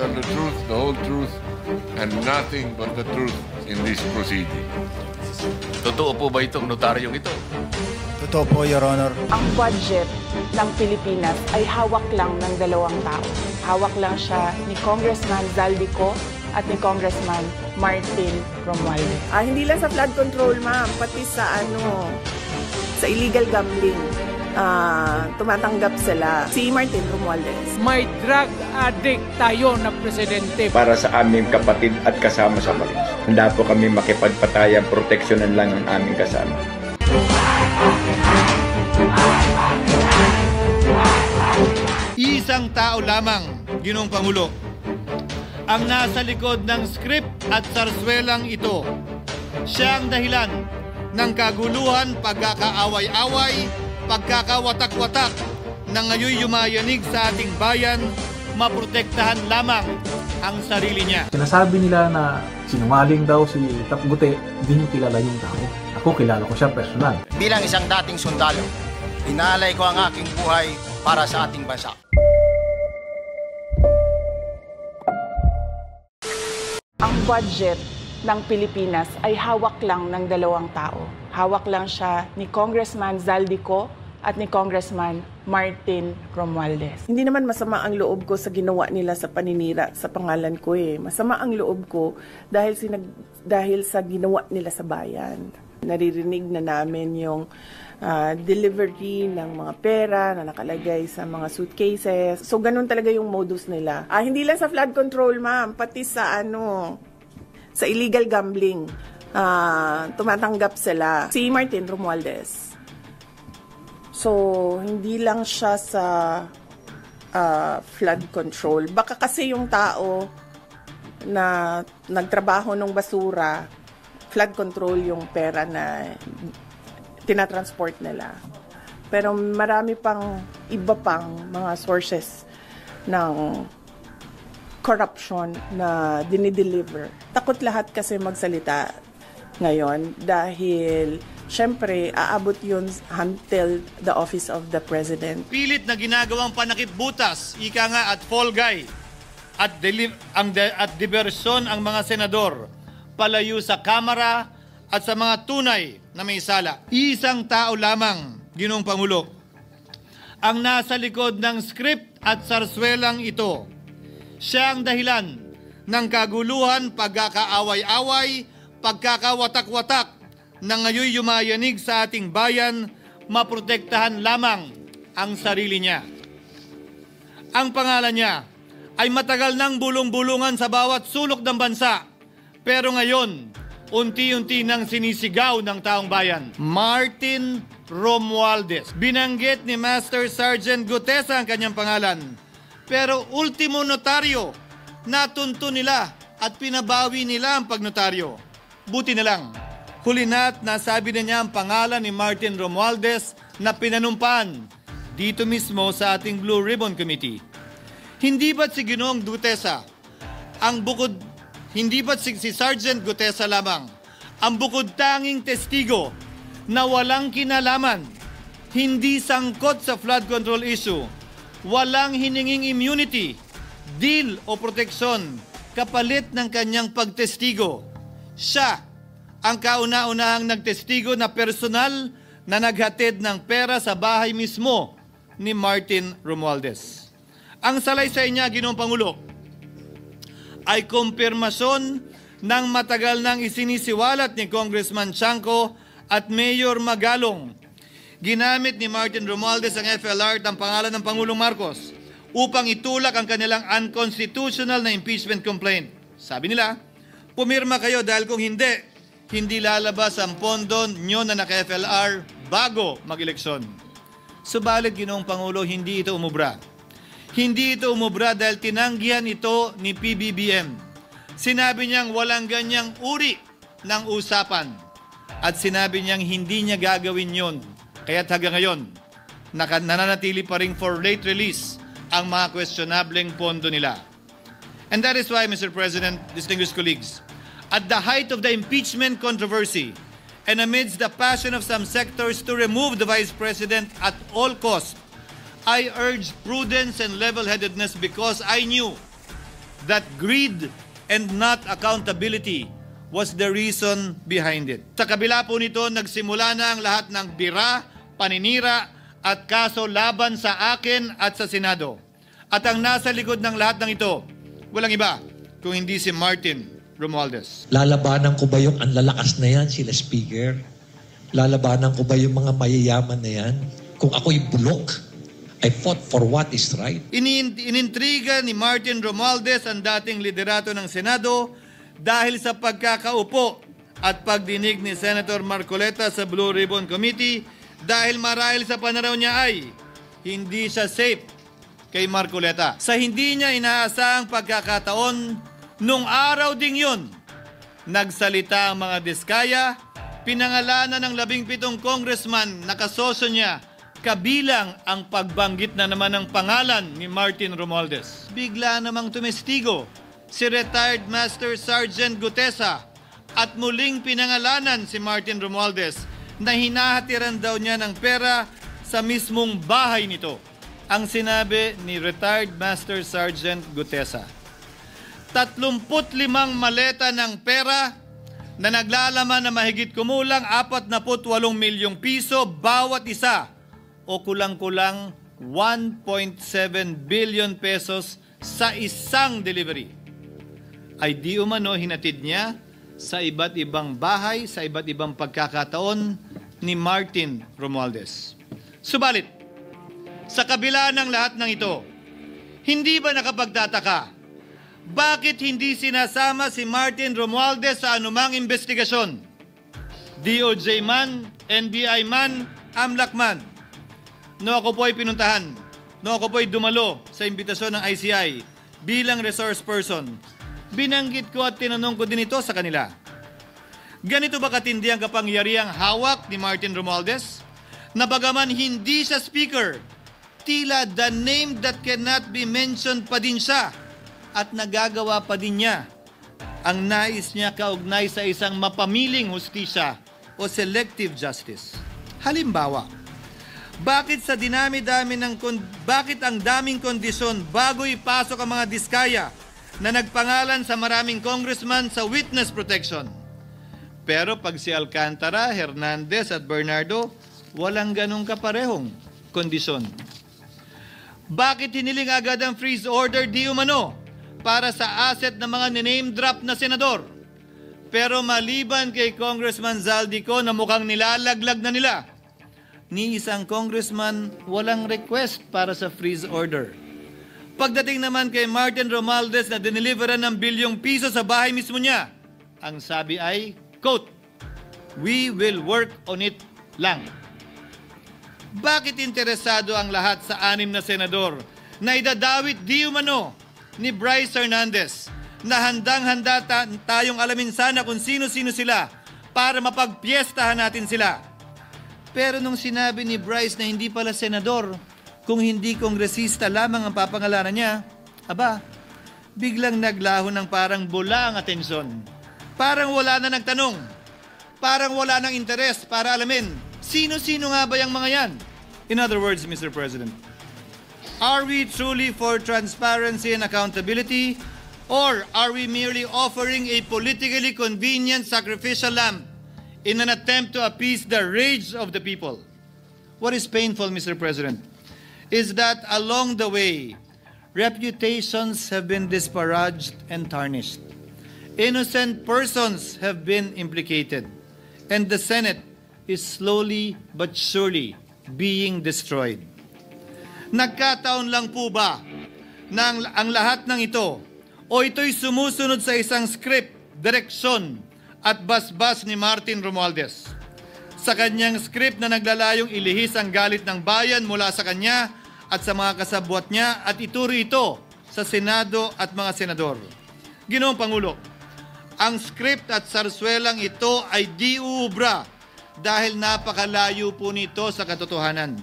tell the truth, the whole truth, and nothing but the truth in this proceeding. Totoo po ba itong notaryong ito? Totoo po, Your Honor. Ang budget ng Pilipinas ay hawak lang ng dalawang tao. Hawak lang siya ni Congressman Zaldico at ni Congressman Martin Romualdez. Hindi lang sa flood control, ma'am, pati sa sa illegal gambling. Tumatanggap sila. Si Martin Romualdez. May drug addict tayo na presidente. Para sa aming kapatid at kasama sa Marines. Handa po kami makipagpatayang proteksyonan lang ang aming kasama. Isang tao lamang, Ginoong Pangulo, ang nasa likod ng script at sarswelang ito. Siya ang dahilan ng kaguluhan, pagkakaaway-away, pagkakawatak-watak na ngayon yumayanig sa ating bayan, maprotektahan lamang ang sarili niya. Sinasabi nila na sinungaling daw si Tapgute, hindi niyo kilala yung tao. Ako kilala ko siya personal. Bilang isang dating sundalo, inaalay ko ang aking buhay para sa ating bansa. Ang budget ng Pilipinas ay hawak lang ng dalawang tao. Hawak lang siya ni Congressman Zaldico at ni Congressman Martin Romualdez. Hindi naman masama ang loob ko sa ginawa nila sa paninira sa pangalan ko eh. Masama ang loob ko dahil sa ginawa nila sa bayan. Naririnig na namin yung delivery ng mga pera na nakalagay sa mga suitcases. So ganun talaga yung modus nila. Hindi lang sa flood control, ma'am, pati sa sa illegal gambling. Tumatanggap sila. Si Martin Romualdez. So hindi lang siya sa flood control. Baka kasi yung tao na nagtrabaho ng basura, flood control yung pera na tinatransport nila. Pero marami pang iba pang mga sources ng corruption na dinideliver. Takot lahat kasi magsalita ngayon dahil syempre aabot yun until the office of the president. Pilit na ginagawang panakip-butas, ika nga at fall guy, at diversyon ang mga senador palayo sa Kamara at sa mga tunay na may sala. Isang tao lamang, Ginoong Pangulo, ang nasa likod ng script at sarswelang ito. Siya ang dahilan ng kaguluhan, pagkakaaway-away, pagkakawatak-watak na ngayon yumayanig sa ating bayan, maprotektahan lamang ang sarili niya. Ang pangalan niya ay matagal nang bulong-bulungan sa bawat sulok ng bansa. Pero ngayon, unti-unti nang sinisigaw ng taong bayan. Martin Romualdez. Binanggit ni Master Sergeant Gutesa ang kanyang pangalan. Pero ultimo notaryo, natunto nila at pinabawi nila ang pagnotaryo. Buti na lang, huli na't nasabi na niya ang pangalan ni Martin Romualdez na pinanumpaan dito mismo sa ating Blue Ribbon Committee. Hindi ba't si Ginoong Gutesa hindi ba't si Sergeant Gutesa lamang ang bukod tanging testigo na walang kinalaman, hindi sangkot sa flood control issue, walang hininging immunity, deal o proteksyon kapalit ng kanyang pagtestigo? Siya ang kauna-unahang nagtestigo na personal na naghatid ng pera sa bahay mismo ni Martin Romualdez. Ang salaysay niya, Ginoong Pangulo, ay kumpirmasyon ng matagal nang isinisiwalat ni Congressman Chanco at Mayor Magalong. Ginamit ni Martin Romualdez ang FLR at ang pangalan ng Pangulong Marcos upang itulak ang kanilang unconstitutional na impeachment complaint. Sabi nila, pumirma kayo dahil kung hindi lalabas ang pondo nyo na naka-FLR bago mag-eleksyon. Subalit, Ginoong Pangulo, hindi ito umubra. Hindi ito umubra dahil tinanggihan ito ni PBBM. Sinabi niyang walang ganyang uri ng usapan. At sinabi niyang hindi niya gagawin yon. Kaya't hanggang ngayon, nananatili pa rin for late release ang mga questionableng pondo nila. And that is why, Mr. President, distinguished colleagues, at the height of the impeachment controversy and amidst the passion of some sectors to remove the Vice President at all costs, I urge prudence and level-headedness because I knew that greed and not accountability was the reason behind it. Sa kabila po nito, nagsimula na ang lahat ng bira, paninira at kaso laban sa akin at sa Senado. At ang nasa likod ng lahat ng ito, walang iba kung hindi si Martin Romualdez. Lalabanan ko ba yung ang lalakas na yan, sila Speaker? Lalabanan ko ba yung mga mayayaman na yan? Kung ako'y bulok, I fought for what is right. Inintriga ni Martin Romualdez ang dating liderato ng Senado dahil sa pagkakaupo at pagdinig ni Senator Marcoleta sa Blue Ribbon Committee dahil marahil sa pananaw niya ay hindi siya safe kay Marcoleta. Sa hindi niya inaasahang pagkakataon, nung araw ding yun, nagsalita ang mga diskaya, pinangalanan ng 17 congressman na kasosyo niya, kabilang ang pagbanggit na naman ng pangalan ni Martin Romualdez. Bigla namang tumestigo si retired Master Sergeant Gutesa at muling pinangalanan si Martin Romualdez na hinahatiran daw niya ng pera sa mismong bahay nito. Ang sinabi ni retired Master Sergeant Gutesa, 35 maleta ng pera na naglalaman na mahigit kumulang 48 milyong piso bawat isa o kulang-kulang 1.7 billion pesos sa isang delivery ay di umano hinatid niya sa iba't ibang bahay, sa iba't ibang pagkakataon ni Martin Romualdez. Subalit, sa kabila ng lahat ng ito, hindi ba nakapagtataka bakit hindi sinasama si Martin Romualdez sa anumang investigasyon? DOJ man, NBI man, AMLAC man. No ako po ay pinuntahan, no ako po ay dumalo sa imbitasyon ng ICI bilang resource person, binanggit ko at tinanong ko din ito sa kanila. Ganito ba katindi ang kapangyarihang hawak ni Martin Romualdez? Na bagaman hindi siya speaker, tila the name that cannot be mentioned pa din siya at nagagawa pa din niya ang nais niya kaugnay sa isang mapamiling hustisya o selective justice. Halimbawa, bakit ang daming kondisyon bago ipasok ang mga diskaya na nagpangalan sa maraming congressman sa witness protection? Pero pag si Alcantara, Hernandez at Bernardo, walang ganong kaparehong kondisyon. Bakit hiniling agad ang freeze order di umano para sa asset ng mga name drop na senador? Pero maliban kay Congressman Zaldico na mukhang nilalaglag na nila, ni isang congressman walang request para sa freeze order. Pagdating naman kay Martin Romualdez na dineliveran ng bilyong piso sa bahay mismo niya, ang sabi ay, quote, "We will work on it lang." Bakit interesado ang lahat sa 6 na senador na idadawit di umano ni Bryce Hernandez na handang-handa tayong alamin sana kung sino-sino sila para mapagpiestahan natin sila? Pero nung sinabi ni Bryce na hindi pala senador, kung hindi kongresista lamang ang papangalanan niya, aba, biglang naglaho ng parang bula ang atensyon. Parang wala na nagtanong. Parang wala ng interes para alamin, sino-sino nga ba yung mga yan? In other words, Mr. President, are we truly for transparency and accountability, or are we merely offering a politically convenient sacrificial lamb in an attempt to appease the rage of the people? What is painful, Mr. President, is that along the way, reputations have been disparaged and tarnished. Innocent persons have been implicated, and the Senate is slowly but surely being destroyed. Nagkataon lang po ba na ang lahat ng ito o ito'y sumusunod sa isang script, direksyon at basbas ni Martin Romualdez? Sa kanyang script na naglalayong ilihis ang galit ng bayan mula sa kanya at sa mga kasabwat niya at ituro ito sa Senado at mga senador. Ginoong Pangulo, ang script at sarswelang ito ay di uubra dahil napakalayo po nito sa katotohanan.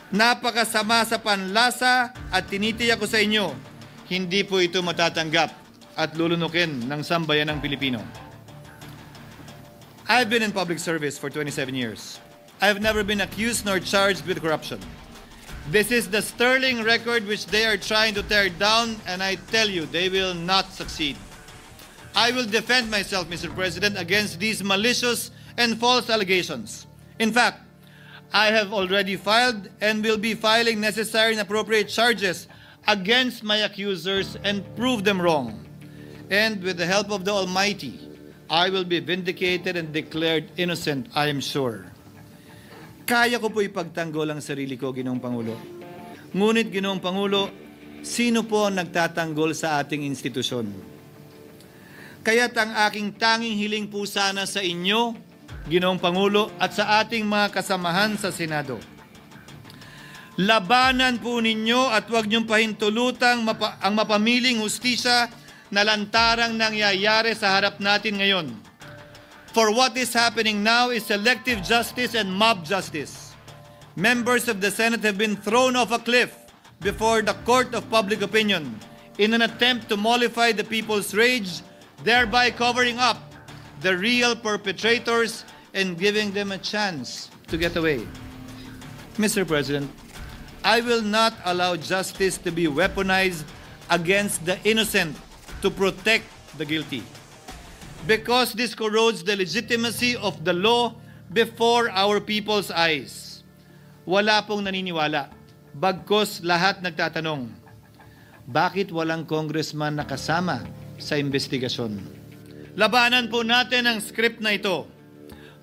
Napakasama sa panlasa at tinitiyak ko sa inyo, hindi po ito matatanggap at lulunukin ng sambayanang Pilipino. I've been in public service for 27 years. I've never been accused nor charged with corruption. This is the sterling record which they are trying to tear down, and I tell you, they will not succeed. I will defend myself, Mr. President, against these malicious and false allegations. In fact, I have already filed and will be filing necessary and appropriate charges against my accusers and prove them wrong. And with the help of the Almighty, I will be vindicated and declared innocent, I am sure. Kaya ko po ipagtanggol ang sarili ko, Ginoong Pangulo. Ngunit, Ginoong Pangulo, sino po ang nagtatanggol sa ating institusyon? Kaya't ang aking tanging hiling po sana sa inyo, Ginoong Pangulo, at sa ating mga kasamahan sa Senado. Labanan po ninyo at huwag niyong pahintulutang ang mapamiling hustisya na lantarang nangyayari sa harap natin ngayon. For what is happening now is selective justice and mob justice. Members of the Senate have been thrown off a cliff before the court of public opinion in an attempt to mollify the people's rage, thereby covering up the real perpetrators and giving them a chance to get away. Mr. President, I will not allow justice to be weaponized against the innocent to protect the guilty. Because this corrodes the legitimacy of the law before our people's eyes. Wala pong naniniwala, bagkos lahat nagtatanong, bakit walang congressman na kasama sa investigasyon? Labanan po natin ang script na ito.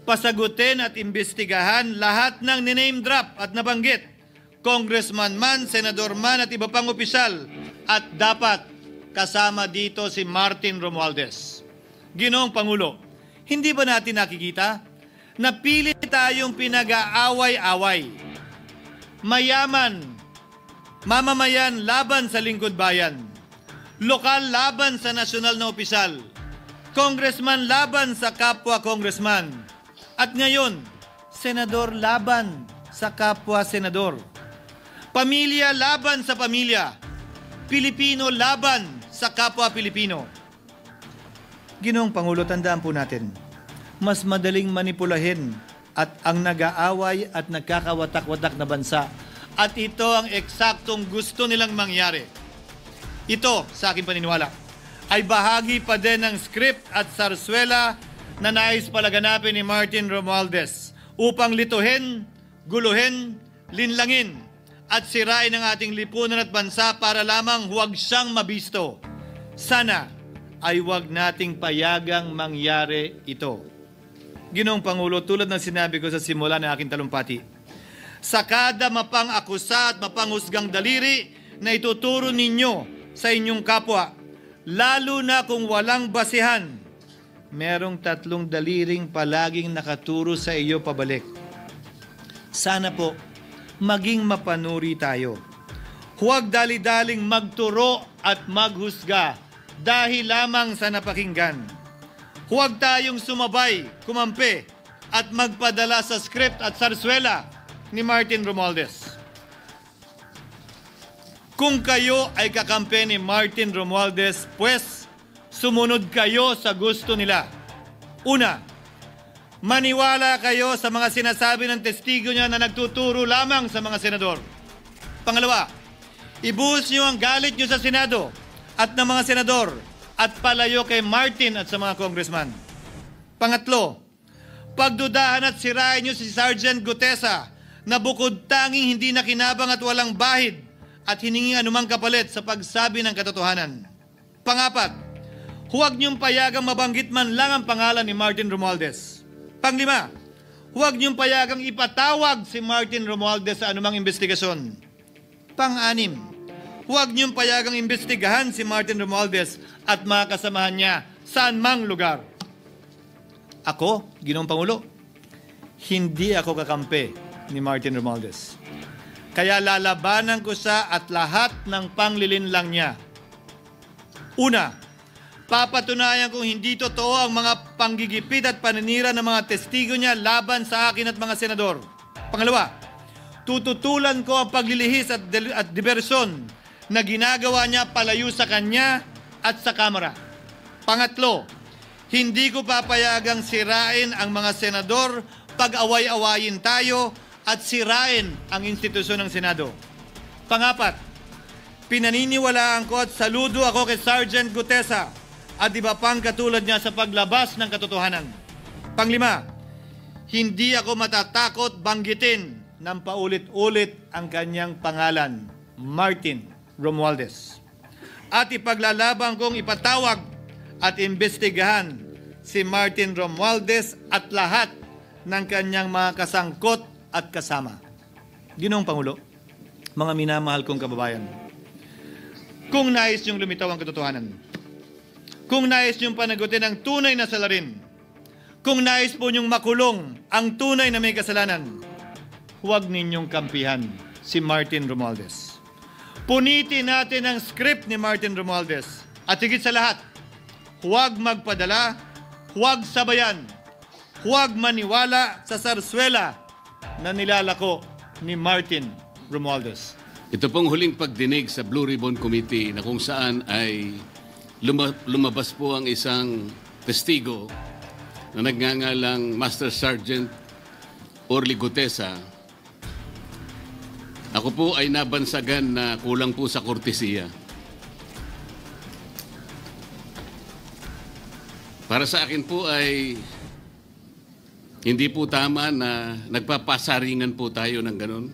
Pasagutin at imbestigahan lahat ng niname drop at nabanggit, congressman man, senador man at iba pang opisyal, at dapat kasama dito si Martin Romualdez. Ginoong Pangulo, hindi ba natin nakikita na pilit tayong pinag-aaway-away? Mayaman, mamamayan laban sa lingkod bayan, lokal laban sa nasyonal na opisyal, congressman laban sa kapwa congressman, at ngayon, senador laban sa kapwa senador, pamilya laban sa pamilya, Pilipino laban sa kapwa Pilipino. Ginoong Pangulo, tandaan po natin, mas madaling manipulahin at ang nag-aaway at nagkakawatak-watak na bansa. At ito ang eksaktong gusto nilang mangyari. Ito, sa aking paniniwala, ay bahagi pa din ng script at sarswela na nais palaganapin ni Martin Romualdez upang lituhin, guluhin, linlangin at sirain ang ating lipunan at bansa para lamang huwag siyang mabisto. Sana ay huwag nating payagang mangyari ito. Ginoong Pangulo, tulad ng sinabi ko sa simula ng aking talumpati, sa kada mapang-akusa at mapanghusgang daliri na ituturo ninyo sa inyong kapwa, lalo na kung walang basihan, merong 3 daliring palaging nakaturo sa iyo pabalik. Sana po, maging mapanuri tayo. Huwag dali-daling magturo at maghusga dahil lamang sa napakinggan. Huwag tayong sumabay, kumampi, at magpadala sa script at sarswela ni Martin Romualdez. Kung kayo ay kakampi ni Martin Romualdez, pues sumunod kayo sa gusto nila. Una, maniwala kayo sa mga sinasabi ng testigo niya na nagtuturo lamang sa mga senador. Pangalawa, ibuhos niyo ang galit niyo sa Senado at ng mga senador at palayo kay Martin at sa mga congressman. Pangatlo, pagdudahan at sirain niyo si Sergeant Gutesa na bukod tanging hindi nakinabang at walang bahid at hiningi anumang kapalit sa pagsabi ng katotohanan. Pangapat, huwag niyong payagang mabanggit man lang ang pangalan ni Martin Romualdez. Panglima, huwag niyong payagang ipatawag si Martin Romualdez sa anumang investigasyon. Pang-anim, huwag niyong payagang imbestigahan si Martin Romualdez at mga kasamahan niya saan mang lugar. Ako, Ginoong Pangulo, hindi ako kakampi ni Martin Romualdez. Kaya lalabanan ko siya at lahat ng panglilinlang niya. Una, papatunayan kong hindi totoo ang mga panggigipit at paninira ng mga testigo niya laban sa akin at mga senador. Pangalawa, tututulan ko ang paglilihis at diversyon na ginagawa niya palayo sa kanya at sa Kamara. Pangatlo, hindi ko papayagang sirain ang mga senador pag away-awayin tayo at sirain ang institusyon ng Senado. Pangapat, pinaniniwalaan ko at saludo ako kay Sergeant Gutesa at iba pang katulad niya sa paglabas ng katotohanan. Panglima, hindi ako matatakot banggitin ng paulit-ulit ang kanyang pangalan, Martin Romualdez. At ipaglalaban kong ipatawag at imbestigahan si Martin Romualdez at lahat ng kanyang mga kasangkot at kasama. Ginoong Pangulo, mga minamahal kong kababayan, kung nais niyong lumitaw ang katotohanan, kung nais niyong panagutin ang tunay na salarin, kung nais po niyong makulong ang tunay na may kasalanan, huwag ninyong kampihan si Martin Romualdez. Punitin natin ang script ni Martin Romualdez. At higit sa lahat, huwag magpadala, huwag sabayan, huwag maniwala sa sarswela na nilalako ni Martin Romualdez. Ito pong huling pagdinig sa Blue Ribbon Committee na kung saan ay lumabas po ang isang testigo na nagngangalang Master Sergeant Orly Gutesa. Ako po ay nabansagan na kulang po sa kortesiya. Para sa akin po ay hindi po tama na nagpapasaringan po tayo ng ganun.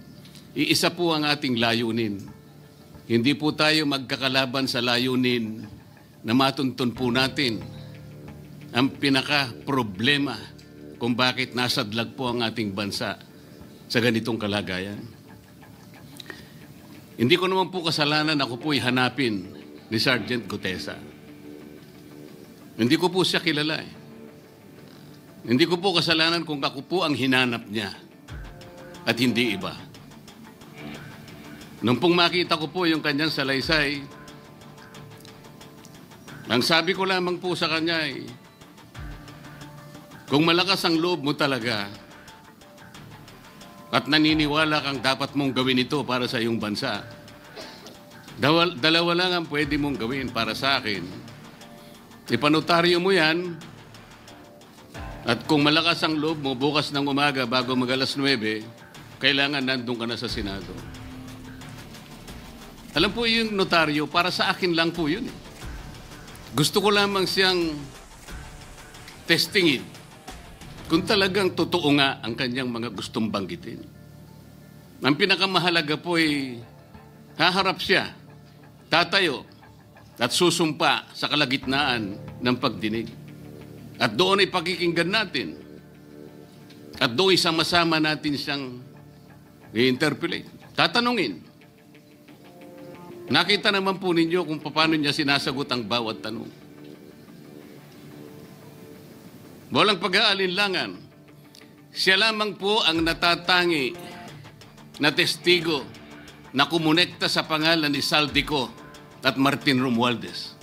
Iisa po ang ating layunin. Hindi po tayo magkakalaban sa layunin na matuntun po natin ang pinaka-problema kung bakit nasadlag po ang ating bansa sa ganitong kalagayan. Hindi ko naman po kasalanan ako po'y hanapin ni Sergeant Gutesa. Hindi ko po siya kilala eh. Hindi ko po kasalanan kung ako po ang hinanap niya at hindi iba. Nung pong makita ko po yung kanyang salaysay, ang sabi ko lamang po sa kanya ay, kung malakas ang loob mo talaga at naniniwala kang dapat mong gawin ito para sa iyong bansa, dalawa lang ang pwede mong gawin para sa akin. Ipanotaryo mo yan, at kung malakas ang loob mo, bukas ng umaga bago mag-alas 9, kailangan nandun ka na sa Senado. Alam po yung notaryo, para sa akin lang po yun. Gusto ko lamang siyang testingin kung talagang totoo nga ang kanyang mga gustong banggitin. Ang pinakamahalaga po ay haharap siya, tatayo, at susumpa sa kalagitnaan ng pagdinig. At doon ay pakikinggan natin. At doon ay sama-sama natin siyang i-interpolate. Tatanungin. Nakita naman po ninyo kung paano niya sinasagot ang bawat tanong. Walang pag-aalinlangan. Siya lamang po ang natatangi na testigo na kumonekta sa pangalan ni Saldico at Martin Romualdez.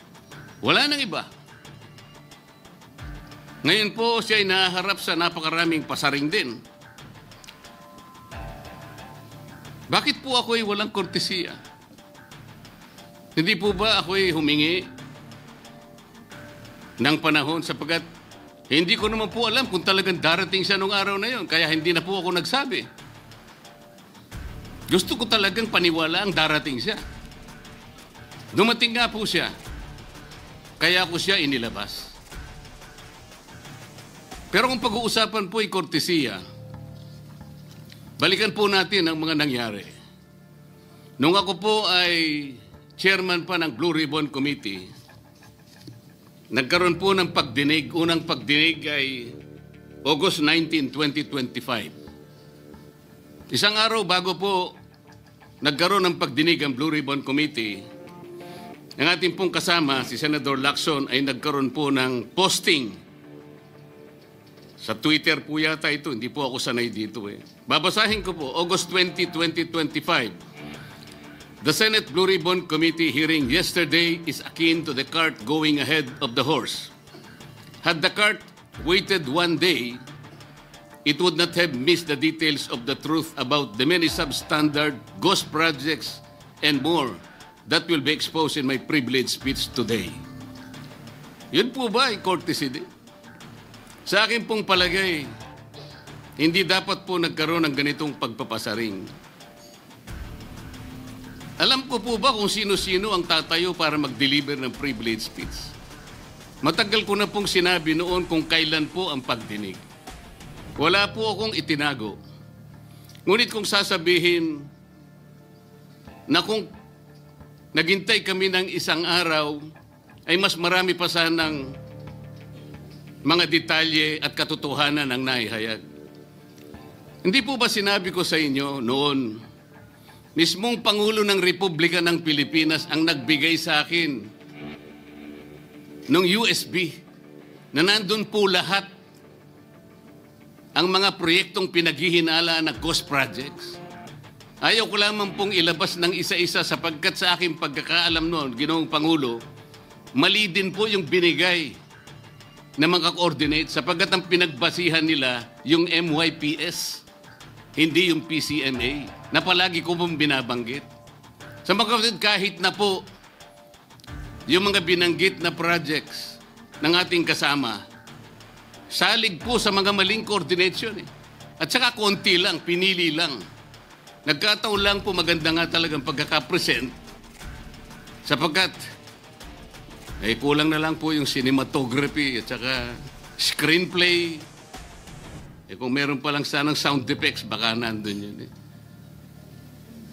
Wala nang iba. Ngayon po siya ay naharap sa napakaraming pasaring din. Bakit po ako ay walang kortesiya? Hindi po ba ako ay humingi ng panahon sapagkat hindi ko naman po alam kung talagang darating siya nung araw na yon, kaya hindi na po ako nagsabi. Gusto ko talagang paniwala ang darating siya. Dumating nga po siya, kaya ako siya inilabas. Pero kung pag-uusapan po ay kortesiya, balikan po natin ang mga nangyari. Nung ako po ay chairman pa ng Blue Ribbon Committee, nagkaroon po ng pagdinig. Unang pagdinig ay August 19, 2025. Isang araw bago po nagkaroon ng pagdinig ang Blue Ribbon Committee, ang ating pong kasama, si Senator Lacson, ay nagkaroon po ng posting. Sa Twitter po yata ito, hindi po ako sanay dito eh. Babasahin ko po, August 20, 2025. The Senate Blue Ribbon Committee hearing yesterday is akin to the cart going ahead of the horse. Had the cart waited one day, it would not have missed the details of the truth about the many substandard ghost projects and more that will be exposed in my privileged speech today. Yun po ba ay courtesy din? Sa akin pong palagay, hindi dapat po nagkaroon ng ganitong pagpapasaring. Alam ko po ba kung sino-sino ang tatayo para mag-deliver ng privilege speech? Matagal ko na pong sinabi noon kung kailan po ang pagdinig. Wala po akong itinago. Ngunit kung sasabihin na kung naghintay kami ng isang araw, ay mas marami pa sanang mga detalye at katotohanan ang naihayag. Hindi po ba sinabi ko sa inyo noon, mismong Pangulo ng Republika ng Pilipinas ang nagbigay sa akin ng USB na nandun po lahat ang mga proyektong pinaghihinala na ghost projects. Ayaw ko lamang pong ilabas ng isa-isa sapagkat sa aking pagkakaalam noon, Ginoong Pangulo, mali din po yung binigay na mga coordinate sapagkat ang pinagbasihan nila yung MYPS, hindi yung PCMA, na palagi ko pong binabanggit. Sa mga kapatid, kahit na po yung mga binanggit na projects ng ating kasama, salig po sa mga maling coordination. At saka konti lang, pinili lang. Nagkataon lang po maganda nga talagang pagkakapresent sapagkat kulang na lang po yung cinematography at saka screenplay. Kung meron pa lang sanang sound effects, baka nandun yun.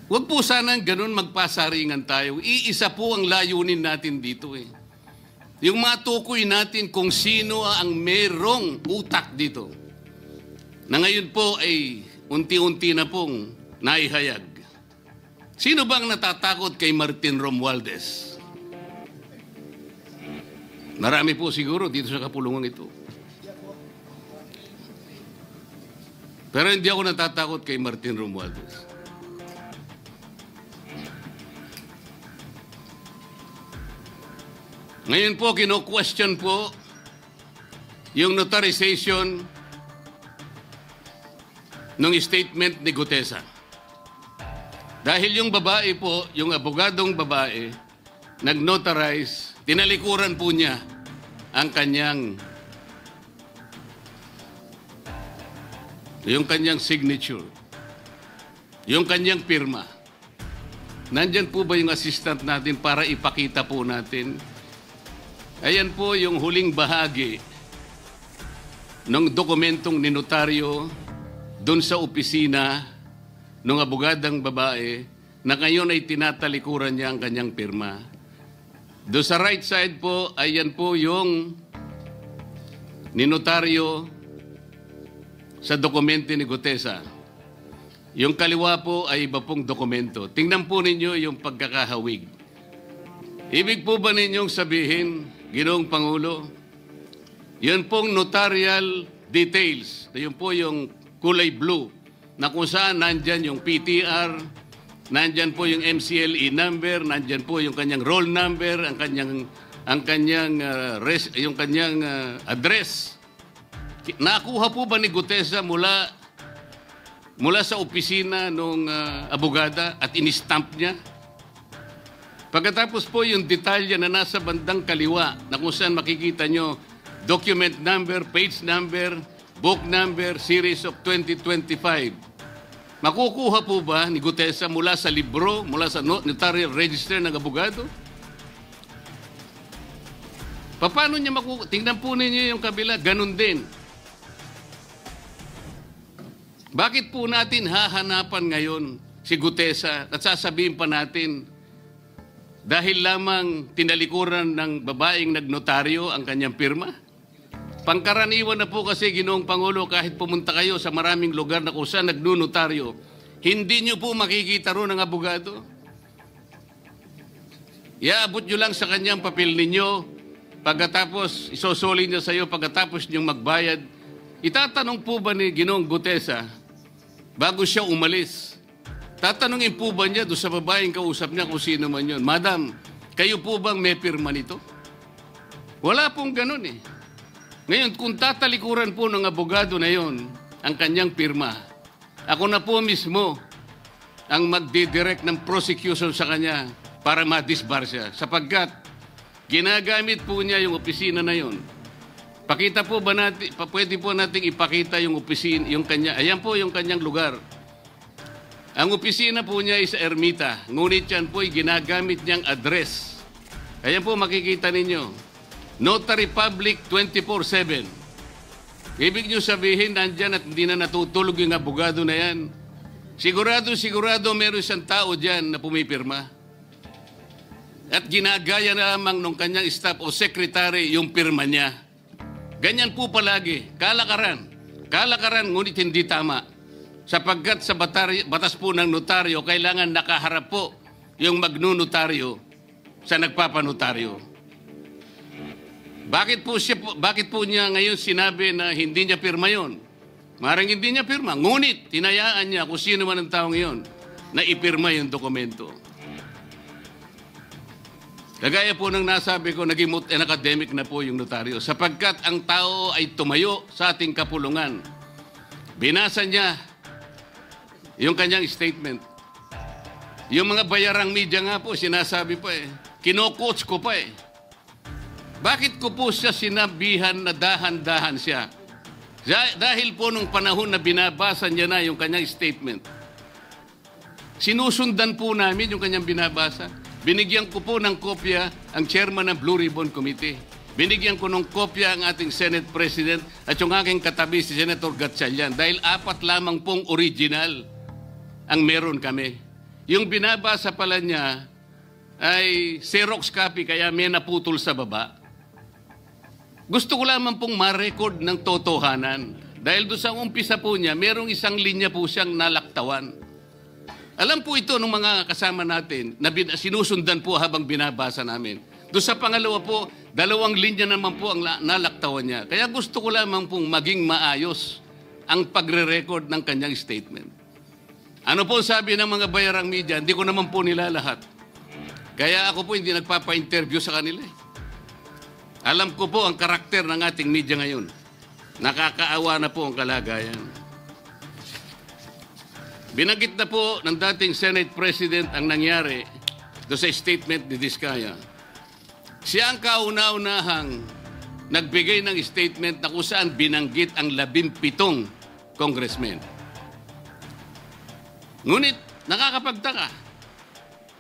Huwag po sanang ganun magpasaringan tayo. Iisa po ang layunin natin dito. Yung matukoy natin kung sino ang merong utak dito. Na ngayon po ay unti-unti na pong naihayag. Sino bang natatakot kay Martin Romualdez? Marami po siguro dito sa kapulungan ito. Pero hindi ako natatakot kay Martin Romualdez. Ngayon po, kino-question po yung notarization ng statement ni Gutesa. Dahil yung babae po, yung abogadong babae, nag-notarize, tinalikuran po niya ang kanyang signature, yung kanyang pirma. Nandyan po ba yung assistant natin para ipakita po natin? Ayan po yung huling bahagi ng dokumentong ninotaryo doon sa opisina ng abogadang babae na ngayon ay tinatalikuran niya ang kanyang pirma. Doon sa right side po, ayan po yung ninotaryo sa dokumento ni Gutesa. Yung kaliwa po ay iba pong dokumento. Tingnan po ninyo yung pagkakahawig. Ibig po ba ninyong sabihin, Ginoong Pangulo, yun pong notarial details, yun po yung kulay blue, na kung saan nandyan yung PTR, nandyan po yung MCLE number, nandyan po yung kanyang roll number, ang kanyang address. Nakuha po ba ni Gutesa mula sa opisina ng abogada at in-stamp niya? Pagkatapos po yung detalye na nasa bandang kaliwa na kung saan makikita nyo document number, page number, book number, series of 2025. Makukuha po ba ni Gutesa mula sa libro, mula sa notarial register ng abogado? Paano niya makukuha? Tingnan po ninyo yung kabila, ganun din. Bakit po natin hahanapan ngayon si Gutesa at sasabihin pa natin dahil lamang tinalikuran ng babaeng nagnotaryo ang kanyang pirma? Pangkaraniwan na po kasi, Ginoong Pangulo, kahit pumunta kayo sa maraming lugar na kung saan nagnotaryo, hindi nyo po makikita roon ang abogado. Iaabot nyo lang sa kanyang papel ninyo, pagkatapos isosoli niya sa iyo, pagkatapos nyong magbayad. Itatanong po ba ni Ginoong Gutesa, bago siya umalis, tatanungin po ba niya doon sa babaeng kausap niya kung sino man yun, Madam, kayo po bang may pirma nito? Wala pong ganun eh. Ngayon, kung tatalikuran po ng abogado na yon ang kanyang pirma, ako na po mismo ang magdidirect ng prosecution sa kanya para ma-disbar siya. Sapagkat ginagamit po niya yung opisina na yon. Pakita po ba natin, pwede po nating ipakita yung opisina, yung kanya, ayan po yung kanyang lugar. Ang opisina po niya ay sa Ermita, ngunit yan po ay ginagamit niyang address. Ayan po makikita ninyo. Notary Public 24/7. Ibig niyo sabihin, nandyan at hindi na natutulog yung abogado na yan. Sigurado meron isang tao dyan na pumipirma. At ginagaya na lamang nung kanyang staff o secretary yung pirma niya. Ganyan po palagi. Kalakaran. Kalakaran, ngunit hindi tama. Sapagkat sa batas po ng notaryo, kailangan nakaharap po yung magnunotaryo sa nagpapanotaryo. Bakit po niya ngayon sinabi na hindi niya pirma yon? Maring hindi niya pirma, ngunit tinayaan niya kung sino man ang taong iyon na ipirma yung dokumento. Kagaya po ng nasabi ko, naging academic na po yung notaryo sapagkat ang tao ay tumayo sa ating kapulungan. Binasa niya yung kanyang statement. Yung mga bayarang media nga po, sinasabi pa kino-coach ko pa Bakit ko po siya sinabihan na dahan-dahan siya? Dahil po nung panahon na binabasa niya na yung kanyang statement, sinusundan po namin yung kanyang binabasa. Binigyan ko po ng kopya ang chairman ng Blue Ribbon Committee. Binigyan ko ng kopya ang ating Senate President at yung aking katabi si Senator Gatchalian dahil 4 lamang pong original ang meron kami. Yung binabasa pala niya ay Xerox copy kaya may naputol sa baba. Gusto ko lamang pong ma-record ng totohanan. Dahil doon sa umpisa po niya, merong isang linya po siyang nalaktawan. Alam po ito ng mga kasama natin na sinusundan po habang binabasa namin. Doon sa pangalawa po, 2 linya naman po ang nalaktawan niya. Kaya gusto ko lamang pong maging maayos ang pagre-record ng kanyang statement. Ano po sabi ng mga bayarang media? Hindi ko naman po nila lahat. Kaya ako po hindi nagpapa-interview sa kanila. Alam ko po ang karakter ng ating media ngayon. Nakakaawa na po ang kalagayan. Binanggit na po ng dating Senate President ang nangyari doon sa statement ni Diskaya. Siya ang kauna-unahang nagbigay ng statement na kung saan binanggit ang 17 congressmen. Ngunit nakakapagtaka.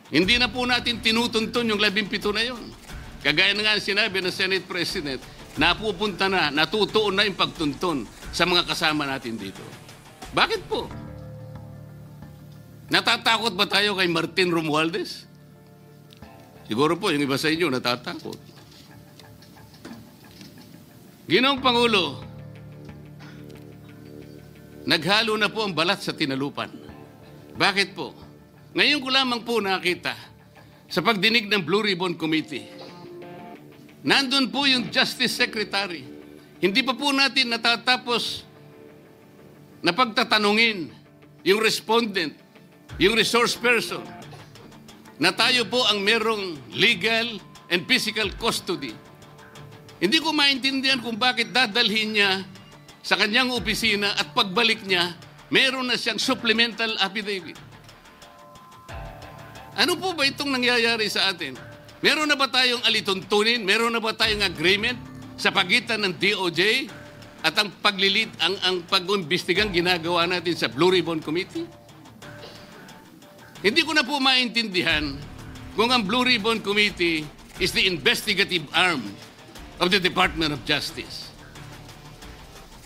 Hindi na po natin tinutuntun yung 17 na yun. Kagaya na nga sinabi ng Senate President, napupunta na, natutuon na yung pagtuntun sa mga kasama natin dito. Bakit po? Natatakot ba tayo kay Martin Romualdez? Siguro po, yung iba sa inyo natatakot. Ginoong Pangulo, naghalo na po ang balat sa tinalupan. Bakit po? Ngayon ko lamang po nakita sa pagdinig ng Blue Ribbon Committee. Nandun po yung Justice Secretary. Hindi pa po natin natatapos na pagtatanungin yung respondent, yung resource person, na tayo po ang merong legal and physical custody. Hindi ko maintindihan kung bakit dadalhin niya sa kanyang opisina at pagbalik niya, meron na siyang supplemental affidavit. Ano po ba itong nangyayari sa atin? Meron na ba tayong alituntunin? Meron na ba tayong agreement sa pagitan ng DOJ at ang pag-imbestigang ginagawa natin sa Blue Ribbon Committee? Hindi ko na po maintindihan kung ang Blue Ribbon Committee is the investigative arm of the Department of Justice.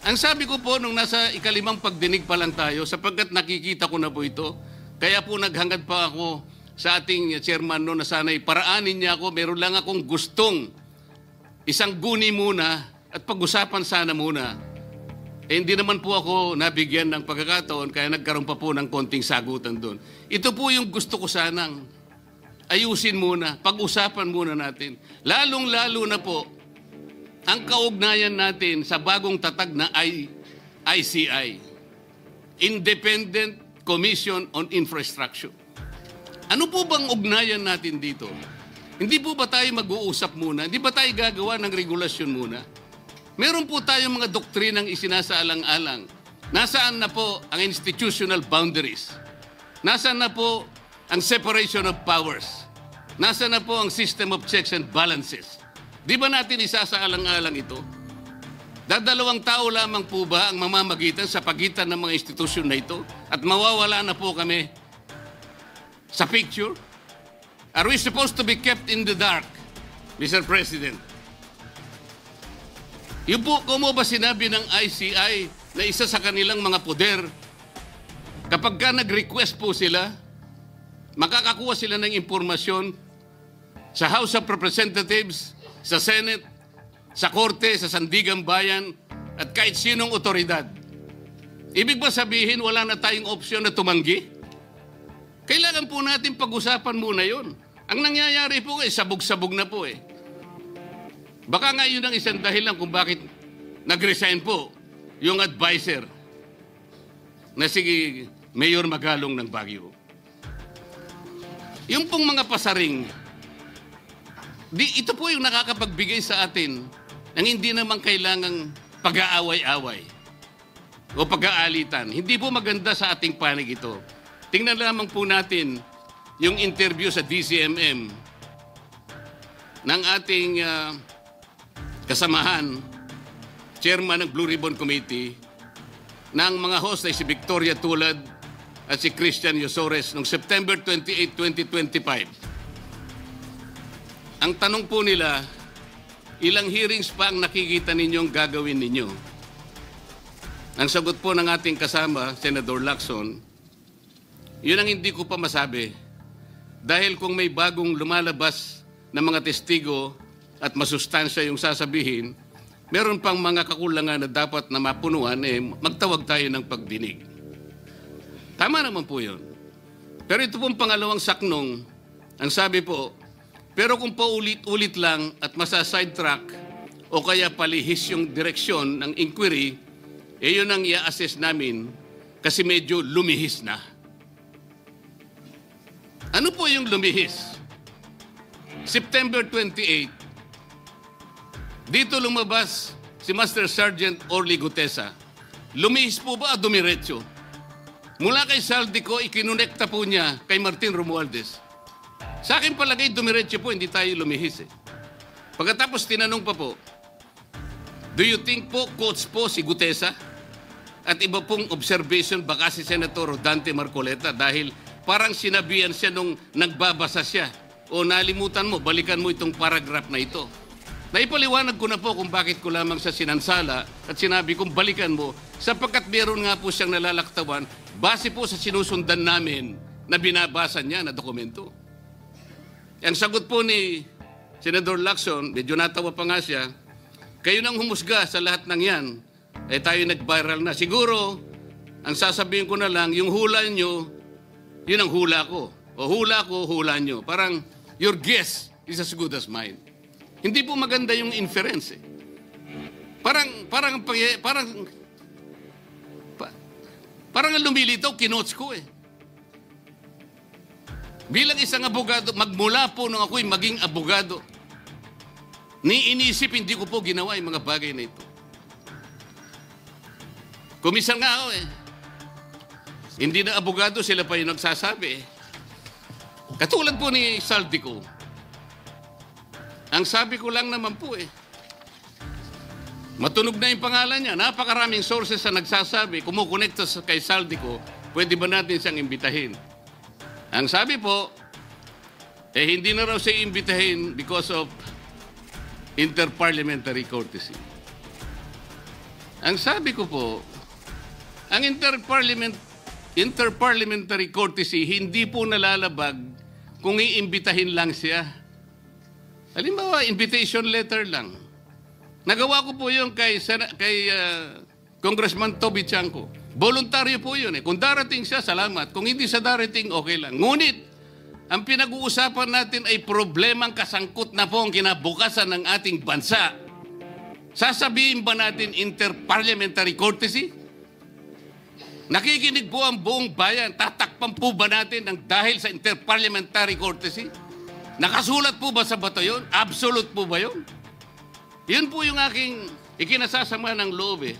Ang sabi ko po nung nasa ikalimang pagdinig pa lang tayo, sapagkat nakikita ko na po ito, kaya po naghangad pa ako sa ating chairman no na sana'y paraanin niya ako, meron lang akong gustong isang guni muna at pag-usapan sana muna. Hindi naman po ako nabigyan ng pagkakataon kaya nagkaroon pa po ng konting sagutan doon. Ito po yung gusto ko sanang ayusin muna, pag-usapan muna natin. Lalong-lalo na po ang kaugnayan natin sa bagong tatag na ICI, Independent Commission on Infrastructure. Ano po bang ugnayan natin dito? Hindi po ba tayo mag-uusap muna? Hindi ba tayo gagawa ng regulasyon muna? Meron po tayong mga doktrinang isinasaalang-alang. Nasaan na po ang institutional boundaries? Nasaan na po ang separation of powers? Nasaan na po ang system of checks and balances? Di ba natin isasaalang-alang ito? Dadalawang tao lamang po ba ang mamamagitan sa pagitan ng mga institusyon na ito? At mawawala na po kami sa picture? Are we supposed to be kept in the dark, Mr. President? Yung po, kung mo ba sinabi ng ICI na isa sa kanilang mga poder, kapag ka nag-request po sila, makakakuha sila ng impormasyon sa House of Representatives, sa Senate, sa Korte, sa Sandigang Bayan, at kahit sinong otoridad. Ibig ba sabihin wala na tayong opsyon na tumanggi? Kailangan po natin pag-usapan muna yon. Ang nangyayari po sabog-sabog na po eh. Baka nga yun ang isang dahilan kung bakit nag-resign po yung advisor na si Mayor Magalong ng Baguio. Yung pong mga pasaring, ito po yung nakakapagbigay sa atin ng hindi naman kailangang pag-aaway-away o pag-aalitan. Hindi po maganda sa ating panig ito. Tingnan lamang po natin yung interview sa DCMM ng ating kasamahan, chairman ng Blue Ribbon Committee, ng mga host ay si Victoria Tulad at si Christian Yosores noong September 28, 2025. Ang tanong po nila, ilang hearings pa ang nakikita ninyong gagawin ninyo? Ang sagot po ng ating kasama, Senator Lacson, yun ang hindi ko pa masabi. Dahil kung may bagong lumalabas na mga testigo at masustansya yung sasabihin, meron pang mga kakulangan na dapat na mapunuan, magtawag tayo ng pagdinig. Tama naman po yun. Pero ito pong pangalawang saknong, ang sabi po, pero kung paulit-ulit lang at masa-sidetrack o kaya palihis yung direksyon ng inquiry, yun ang i-assess namin kasi medyo lumihis na. Ano po yung lumihis? September 28, dito lumabas si Master Sergeant Orly Gutesa. Lumihis po ba o dumiretso? Mula kay Saldico, ikinonekta po niya kay Martin Romualdez. Sa akin palagay, dumiretso po, hindi tayo lumihis eh. Pagkatapos tinanong pa po, do you think po, coach po si Gutesa? At iba pong observation, baka si Senator Rodante Marcoleta dahil parang sinabihan siya nung nagbabasa siya. O nalimutan mo, balikan mo itong paragraph na ito. Naipaliwanag ko na po kung bakit ko lamang sa sinansala at sinabi kong balikan mo sapagkat meron nga po siyang nalalaktawan base po sa sinusundan namin na binabasa niya na dokumento. Ang sagot po ni Senator Lacson, medyo natawa pa nga siya, kayo nang humusga sa lahat ng yan, tayo nag-viral na. Siguro, ang sasabihin ko na lang, yung hula nyo, yun ang hula ko. O hula ko, hula nyo. Parang your guess is as good as mine. Hindi po maganda yung inference eh. Parang ang lumilitaw, kinots ko eh. Bilang isang abogado, magmula po nung ako'y maging abogado, inisip, hindi ko po ginawa yung mga bagay na ito. Kumisan nga ako eh. Hindi na abogado, sila pa yung nagsasabi eh. Katulad po ni Saldico. Ang sabi ko lang naman po eh, matunog na yung pangalan niya. Napakaraming sources na nagsasabi, kumukonekta kay Saldico, pwede ba natin siyang imbitahin? Ang sabi po, hindi na raw siya imbitahin because of interparliamentary courtesy. Ang sabi ko po, ang interparliamentary courtesy hindi po nalalabag kung iimbitahin lang siya. Halimbawa, invitation letter lang. Nagawa ko po yun kay Congressman Toby Chanco. Voluntaryo po yun eh. Kung darating siya, salamat. Kung hindi sa darating, okay lang. Ngunit, ang pinag-uusapan natin ay problemang kasangkot na po ang kinabukasan ng ating bansa. Sasabihin ba natin interparliamentary courtesy? Nakikinig po ang buong bayan. Tatakpan po ba natin ng dahil sa interparliamentary courtesy? Nakasulat po ba sa bato yun? Absolute po ba yun? Yun po yung aking ikinasasama ng loob eh.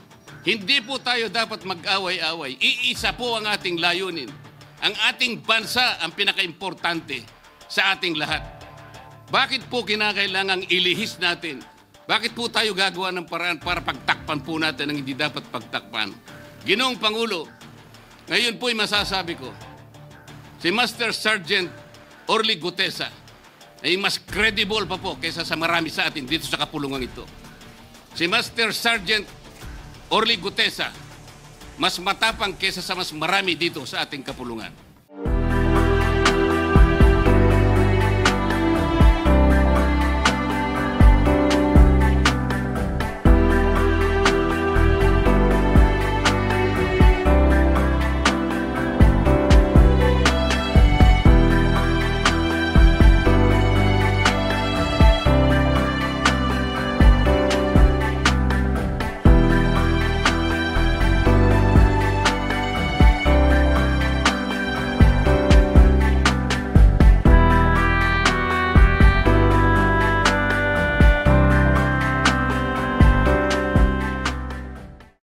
Hindi po tayo dapat mag-away-away. Iisa po ang ating layunin. Ang ating bansa ang pinaka-importante sa ating lahat. Bakit po kinakailangang ilihis natin? Bakit po tayo gagawa ng paraan para pagtakpan po natin ang hindi dapat pagtakpan? Ginoong Pangulo, ngayon po'y masasabi ko, si Master Sergeant Orly Gutesa ay mas credible pa po kaysa sa marami sa atin dito sa kapulungan ito. Si Master Sergeant Orly Gutesa mas matapang kaysa sa mas marami dito sa ating kapulungan.